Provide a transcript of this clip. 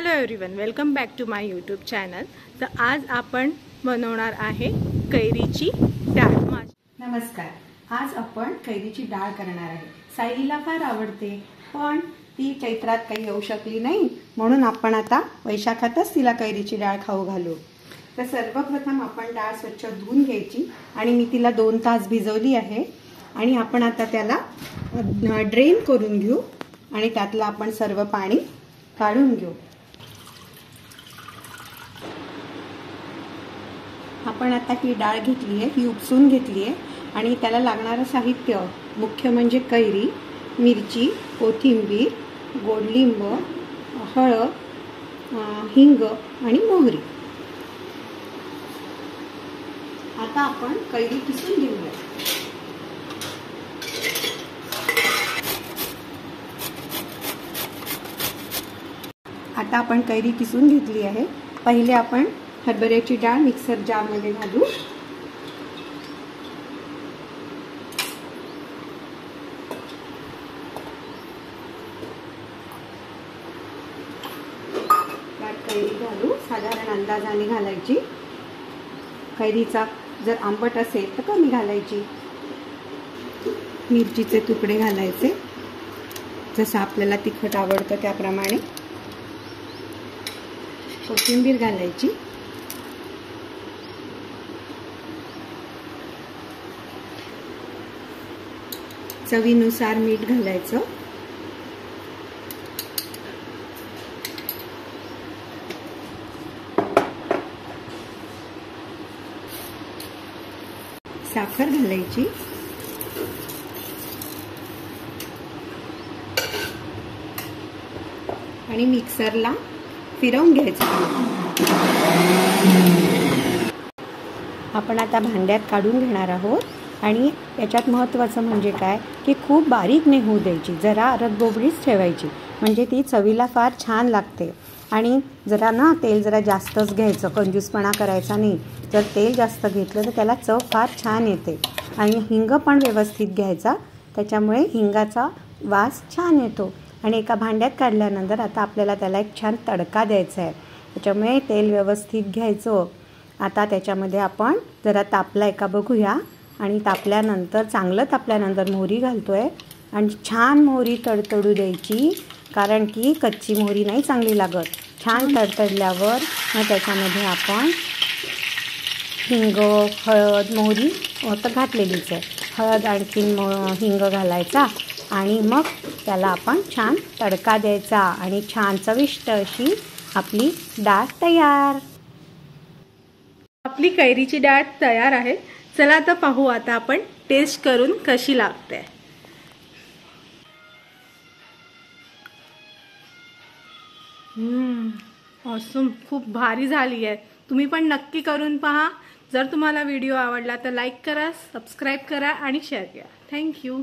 Hello everyone, welcome back to my YouTube channel. तर आज आपण बनवणार आहे कैरीची डाळ। नमस्कार, आज आपण कैरीची डाळ करणार आहे। सायलीला फार आवडते, पण ती चैत्रात काही येऊ शकली नाही, म्हणून आपण आता वैशाखातच तिला कैरीची डाळ खाऊ घालू। तर सर्वप्रथम आपण डाळ स्वच्छ धुवून घ्यायची आणि मी तिला 2 तास भिजवली आहे आणि आपण आता त्याला ड्रेन करून घेऊ आणि त्यातलं आपण सर्व पाणी काढून घेऊ। आपण आता ही डाळ घेतली आहे, ही उपसून घेतली आहे आणि त्याला लागणारं साहित्य मुख्य म्हणजे कैरी, मिरची, कोथिंबीर, गोडलिंब, हळद, हिंग आणि मोहरी। आता आपण कैरी किसून घेऊया। आता आपण कैरी किसून घेतली आहे। पहिले आपण हरभऱ्याची डाळ मिक्सर जार मध्ये घालू। त्यात कैरी घालू, साधारण अंदाजाने घालायची। कैरीचा जर आंबट असेल तर कमी घालायची। मिरचीचे तुकडे घालायचे, जसं आपल्याला तिखट आवडतं त्याप्रमाणे। कोथिंबीर घालायची, चवीनुसार मीठ घालायचं, साखर घालायची, आणि मिक्सरला फिरवून घ्यायचं। आपण आता भांड्यात काढून घेणार आहोत आणि याच्यात महत्त्वाचं म्हणजे काय की खूप बारीक नाही होऊ द्यायची, जरा रगबोबडीच ठेवायची, म्हणजे ती चवीला फार छान लागते। आणि जरा ना तेल जरा जास्तच घ्यायचं, कंजूसपणा करायचा नाही। जर तेल जास्त घेतलं तर त्याला चव फार छान येते। आणि हिंग पण व्यवस्थित घ्यायचा, त्याच्यामुळे हिंगाचा वास छान येतो। आणि एका भांड्यात काढल्यानंतर आता आपल्याला त्याला एक छान तडका द्यायचा आहे, त्याच्यामुळे तेल व्यवस्थित घ्यायचं। आता त्याच्यामध्ये आपण जरा तापलाय का बघूया, आणि तापल्यानंतर चांगलं तापल्यानंतर मोहरी घालतोय आणि छान मोहरी तडतडू द्यायची, कारण की कच्ची मोहरी नाही चांगली लागत। छान तडतडल्यावर मग त्याच्यामध्ये आपण हिंग, हळद, मोहरी तर घातलेलीच आहे, हळद आणखीन हिंग घालायचा आणि मग त्याला आपण छान तडका द्यायचा आणि छान चविष्ट अशी आपली डाळ तयार। आपली कैरीची डाळ तयार आहे। चला आता पाहू आता आपण टेस्ट करून कशी लागते। ऑसम, खूप भारी झाली आहे। तुम्ही पण नक्की करून पहा। जर तुम्हाला व्हिडिओ आवडला तर लाईक करा, सबस्क्राईब करा आणि शेअर करा। थँक्यू।